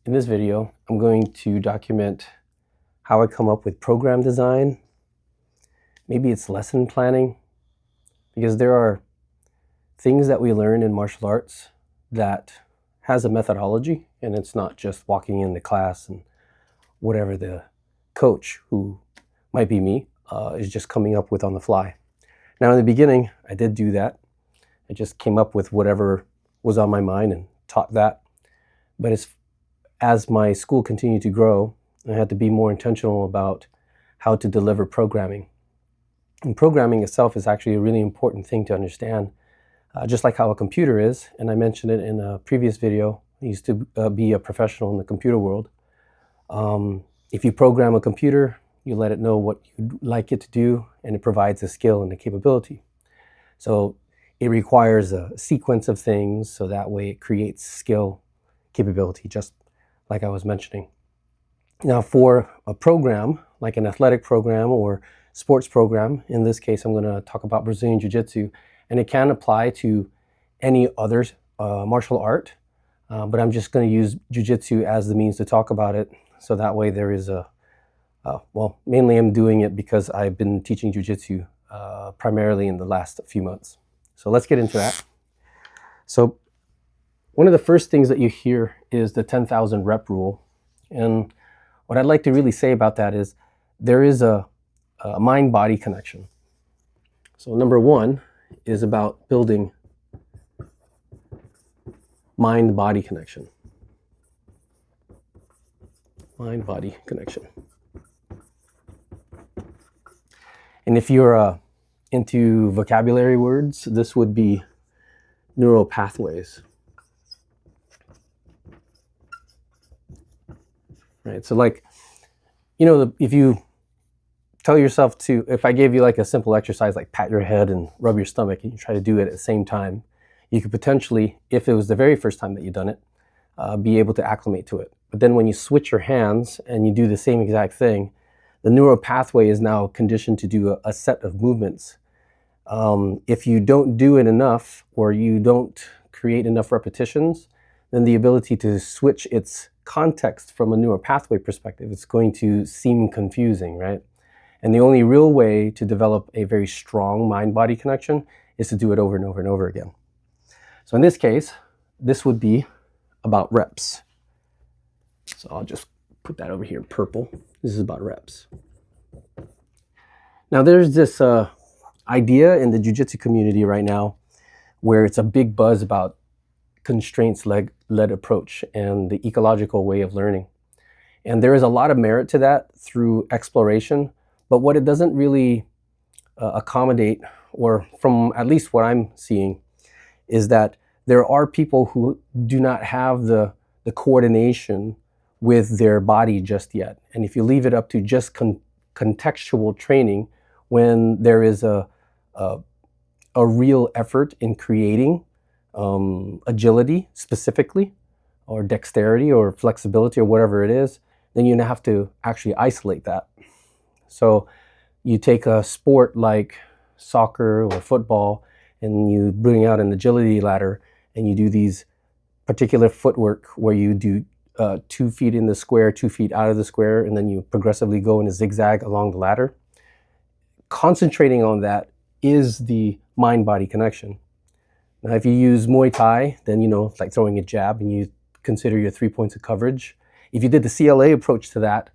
In this video, I'm going to document how I come up with program design. Maybe it's lesson planning, because there are things that we learn in martial arts that has a methodology, and it's not just walking in the class and whatever the coach, who might be me, is just coming up with on the fly. Now in the beginning, I did do that. I just came up with whatever was on my mind and taught that. But as my school continued to grow, I had to be more intentional about how to deliver programming. And programming itself is actually a really important thing to understand, just like how a computer is. And I mentioned it in a previous video. I used to be a professional in the computer world. If you program a computer, you let it know what you'd like it to do, and it provides a skill and a capability. So it requires a sequence of things, so that way it creates skill, capability, just like I was mentioning. Now for a program, like an athletic program or sports program, in this case I'm going to talk about Brazilian Jiu-Jitsu, and it can apply to any other martial art, but I'm just going to use Jiu-Jitsu as the means to talk about it, so that way there is well, mainly I'm doing it because I've been teaching Jiu-Jitsu primarily in the last few months. So let's get into that. So one of the first things that you hear is the 10,000 rep rule. And what I'd like to really say about that is there is a mind-body connection. So number one is about building mind-body connection. Mind-body connection. And if you're into vocabulary words, this would be neural pathways. Right, so like, you know, if you tell yourself to, if I gave you like a simple exercise like pat your head and rub your stomach, and you try to do it at the same time, you could potentially, if it was the very first time that you've done it, be able to acclimate to it. But then when you switch your hands and you do the same exact thing, the neural pathway is now conditioned to do a set of movements. If you don't do it enough, or you don't create enough repetitions, then the ability to switch its context from a neural pathway perspective, it's going to seem confusing, right? And the only real way to develop a very strong mind-body connection is to do it over and over and over again. So in this case, this would be about reps. So I'll just put that over here in purple. This is about reps. Now there's this idea in the Jiu-Jitsu community right now where it's a big buzz about constraints-led approach and the ecological way of learning. And there is a lot of merit to that through exploration, but what it doesn't really accommodate, or from at least what I'm seeing, is that there are people who do not have the coordination with their body just yet. And if you leave it up to just contextual training, when there is a real effort in creating agility specifically, or dexterity or flexibility or whatever it is, then you have to actually isolate that. So you take a sport like soccer or football, and you bring out an agility ladder, and you do these particular footwork where you do 2 feet in the square, 2 feet out of the square, and then you progressively go in a zigzag along the ladder. Concentrating on that is the mind-body connection. Now, if you use Muay Thai, then, you know, it's like throwing a jab and you consider your 3 points of coverage. If you did the CLA approach to that,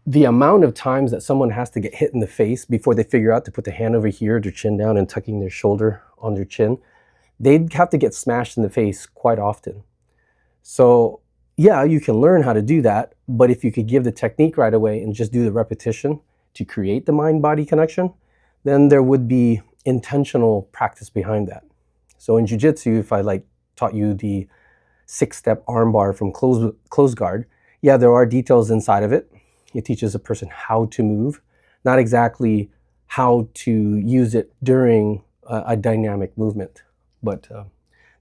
the amount of times that someone has to get hit in the face before they figure out to put the hand over here, their chin down, and tucking their shoulder on their chin, they'd have to get smashed in the face quite often. So yeah, you can learn how to do that, but if you could give the technique right away and just do the repetition to create the mind-body connection, then there would be intentional practice behind that. So in Jiu-Jitsu, if I like taught you the 6-step armbar from close guard, yeah, there are details inside of it. It teaches a person how to move, not exactly how to use it during a dynamic movement. But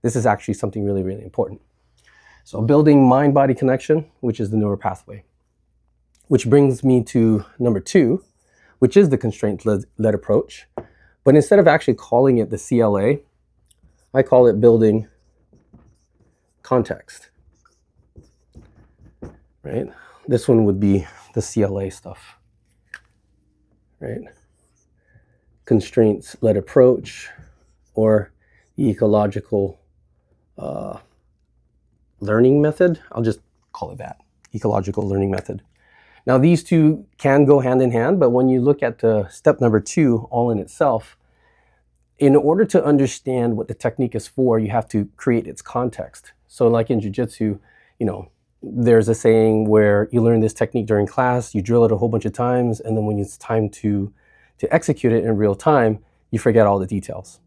this is actually something really, really important. So building mind-body connection, which is the neural pathway. Which brings me to number 2, which is the constraint-led approach. But instead of actually calling it the CLA, I call it building context. right? This one would be the CLA stuff, right? Constraints-led approach, or the ecological learning method. I'll just call it that, ecological learning method. Now, these two can go hand in hand, but when you look at the step number 2, all in itself, in order to understand what the technique is for, you have to create its context. So like in jiu-jitsu, you know, there's a saying where you learn this technique during class, you drill it a whole bunch of times, and then when it's time to execute it in real time, you forget all the details.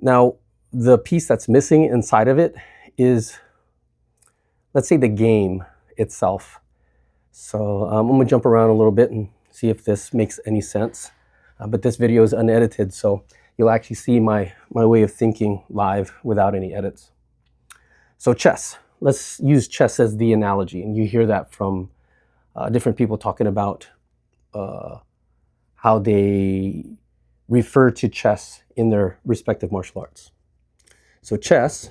Now, the piece that's missing inside of it is, let's say, the game itself. So I'm going to jump around a little bit and see if this makes any sense. But this video is unedited, so you'll actually see my way of thinking live without any edits. So chess. Let's use chess as the analogy. And you hear that from different people talking about how they refer to chess in their respective martial arts. So chess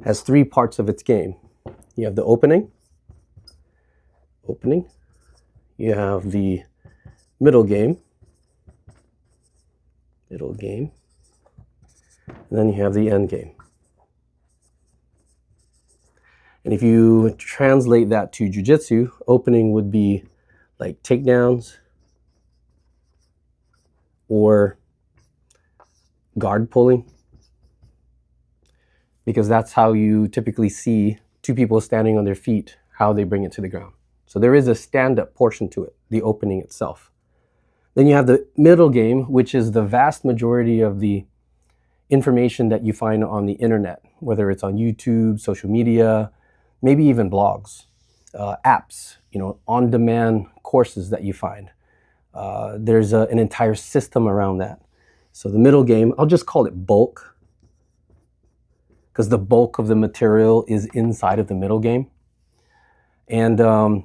has 3 parts of its game. You have the opening. You have the middle game, and then you have the end game. And if you translate that to jiu-jitsu, opening would be like takedowns or guard pulling, because that's how you typically see 2 people standing on their feet, how they bring it to the ground. So there is a stand-up portion to it, the opening itself. Then you have the middle game, which is the vast majority of the information that you find on the internet, whether it's on YouTube, social media, maybe even blogs, apps, you know, on-demand courses that you find. There's an entire system around that. So the middle game, I'll just call it bulk, because the bulk of the material is inside of the middle game. And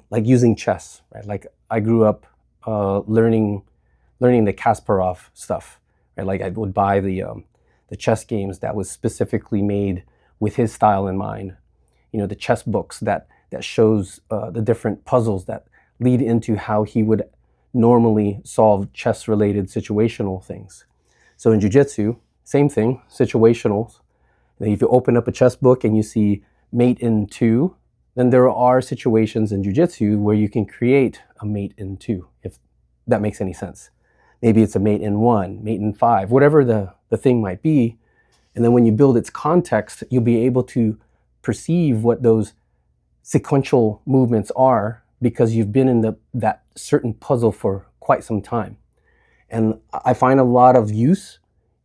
like using chess, right? Like I grew up learning the Kasparov stuff, right? Like I would buy the chess games that was specifically made with his style in mind. You know, the chess books that shows the different puzzles that lead into how he would normally solve chess-related situational things. So in jiu-jitsu, same thing, situationals. If you open up a chess book and you see mate in 2, then there are situations in jiu-jitsu where you can create a mate in 2, if that makes any sense. Maybe it's a mate in 1, mate in 5, whatever the thing might be. And then when you build its context, you'll be able to perceive what those sequential movements are, because you've been in that certain puzzle for quite some time. And I find a lot of use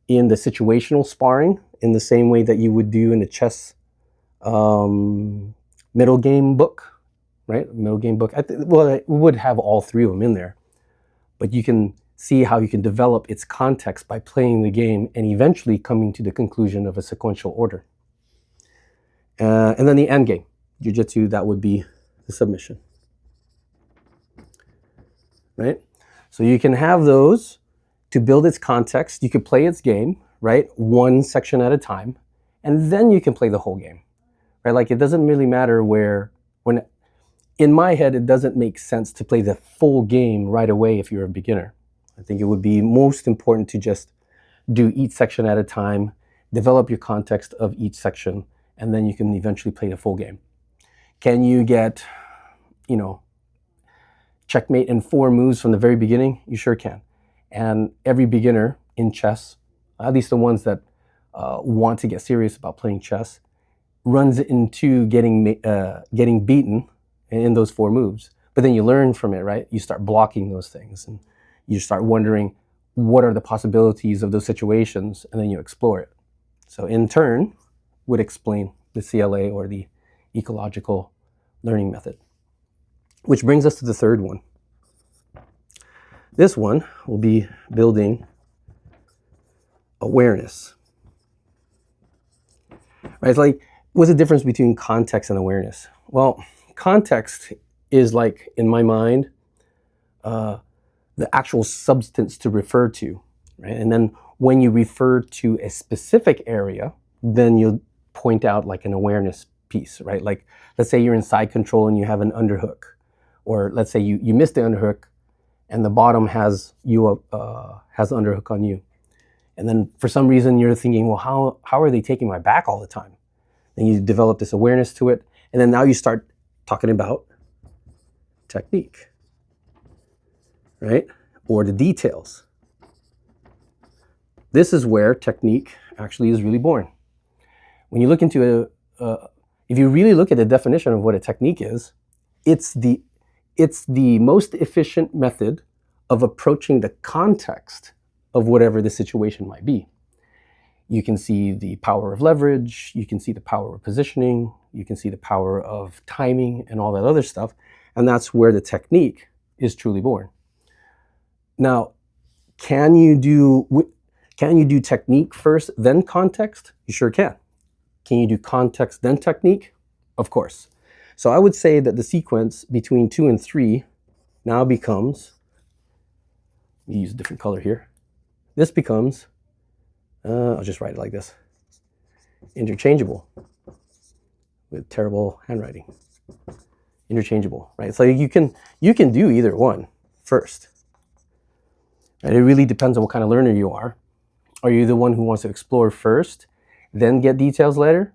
in the situational sparring in the same way that you would do in the chess middle game book, right? Middle game book. Well, it would have all 3 of them in there, but you can see how you can develop its context by playing the game and eventually coming to the conclusion of a sequential order. And then the end game, jiu-jitsu, that would be the submission, right? So you can have those to build its context. You could play its game, right? One section at a time, and then you can play the whole game, right? Like it doesn't really matter when in my head, it doesn't make sense to play the full game right away if you're a beginner. I think it would be most important to just do each section at a time, develop your context of each section, and then you can eventually play the full game. Can you get, you know, checkmate in 4 moves from the very beginning? You sure can. And every beginner in chess, at least the ones that want to get serious about playing chess, runs into getting beaten in those 4 moves. But then you learn from it, right? You start blocking those things, and you start wondering what are the possibilities of those situations, and then you explore it. So in turn, would explain the CLA, or the ecological learning method. Which brings us to the third one. This one will be building awareness. Right? It's like, what's the difference between context and awareness? Well, context is, like, in my mind, the actual substance to refer to, right? And then when you refer to a specific area, then you'll point out like an awareness piece, right? Like, let's say you're in side control and you have an underhook, or let's say you missed the underhook and the bottom has has the underhook on you. And then for some reason you're thinking, well, how are they taking my back all the time? And you develop this awareness to it. And then now you start talking about technique, right? Or the details. This is where technique actually is really born. When you look into if you really look at the definition of what a technique is, it's the most efficient method of approaching the context of whatever the situation might be. You can see the power of leverage, you can see the power of positioning, you can see the power of timing and all that other stuff, and that's where the technique is truly born. Now, can you do technique first, then context? You sure can. Can you do context, then technique? Of course. So I would say that the sequence between 2 and 3 now becomes, let me use a different color here. This becomes, I'll just write it like this, interchangeable, with terrible handwriting. Interchangeable, right? So you can do either one first. And it really depends on what kind of learner you are. Are you the one who wants to explore first, then get details later?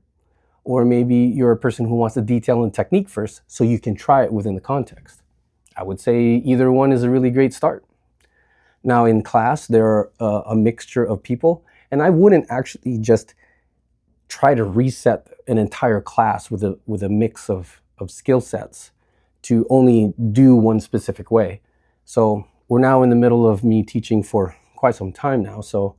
Or maybe you're a person who wants the detail and technique first so you can try it within the context. I would say either one is a really great start. Now in class, there are a mixture of people, and I wouldn't actually just try to reset an entire class with a mix of skill sets to only do one specific way. So we're now in the middle of me teaching for quite some time now. So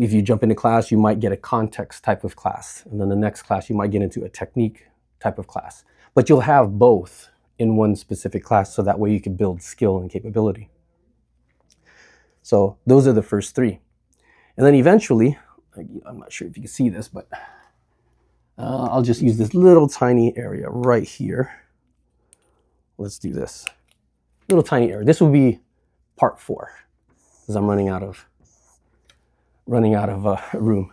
if you jump into class, you might get a context type of class. And then the next class, you might get into a technique type of class. But you'll have both in one specific class, so that way you can build skill and capability. So those are the first 3. And then eventually, I'm not sure if you can see this, but I'll just use this little tiny area right here. Let's do this. Little tiny area. This will be part 4, because I'm running out of room.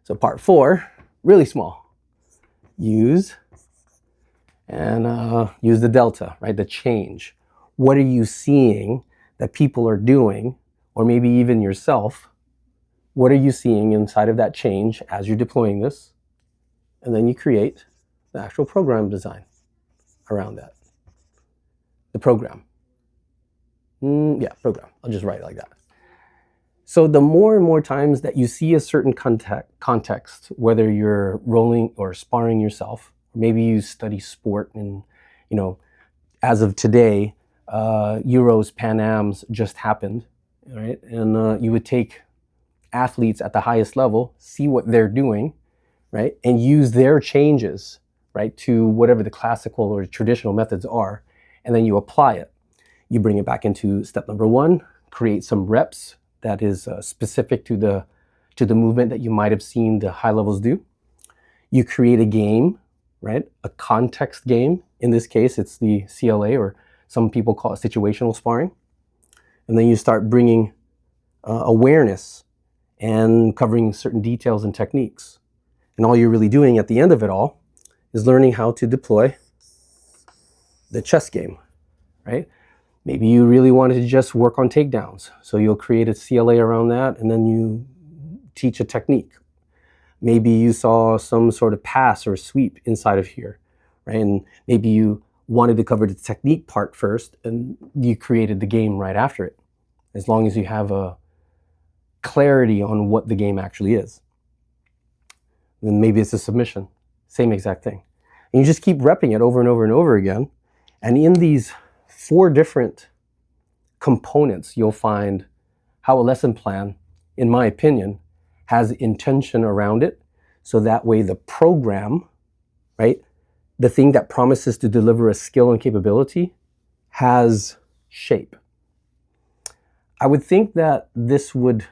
So part 4, really small. Use the delta, right? The change. What are you seeing that people are doing, or maybe even yourself? What are you seeing inside of that change as you're deploying this? And then you create the actual program design around that. The program. Program. I'll just write it like that. So the more and more times that you see a certain context, whether you're rolling or sparring yourself, maybe you study sport and, as of today, Euros, Pan Ams just happened, right? And you would take athletes at the highest level, see what they're doing, right? And use their changes, right, to whatever the classical or traditional methods are, and then you apply it. You bring it back into step number 1, create some reps that is specific to the movement that you might have seen the high levels do. You create a game, right? A context game. In this case, it's the CLA, or some people call it situational sparring. And then you start bringing awareness and covering certain details and techniques. And all you're really doing at the end of it all is learning how to deploy the chess game, right? Maybe you really wanted to just work on takedowns. So you'll create a CLA around that, and then you teach a technique. Maybe you saw some sort of pass or sweep inside of here, right? And maybe you wanted to cover the technique part first, and you created the game right after it, as long as you have a clarity on what the game actually is. Then maybe it's a submission, same exact thing. And you just keep repping it over and over and over again. And in these 4 different components, you'll find how a lesson plan, in my opinion, has intention around it. So that way the program, right, the thing that promises to deliver a skill and capability, has shape. I would think that this would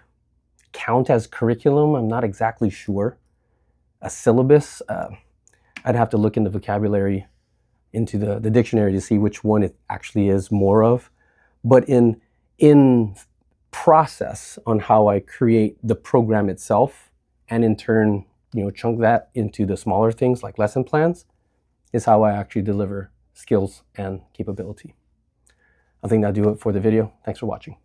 count as curriculum. I'm not exactly sure. A syllabus, I'd have to look in the vocabulary, into the dictionary, to see which one it actually is more of. But in process on how I create the program itself, and in turn chunk that into the smaller things like lesson plans is how I actually deliver skills and capability. I think that'll do it for the video. Thanks for watching.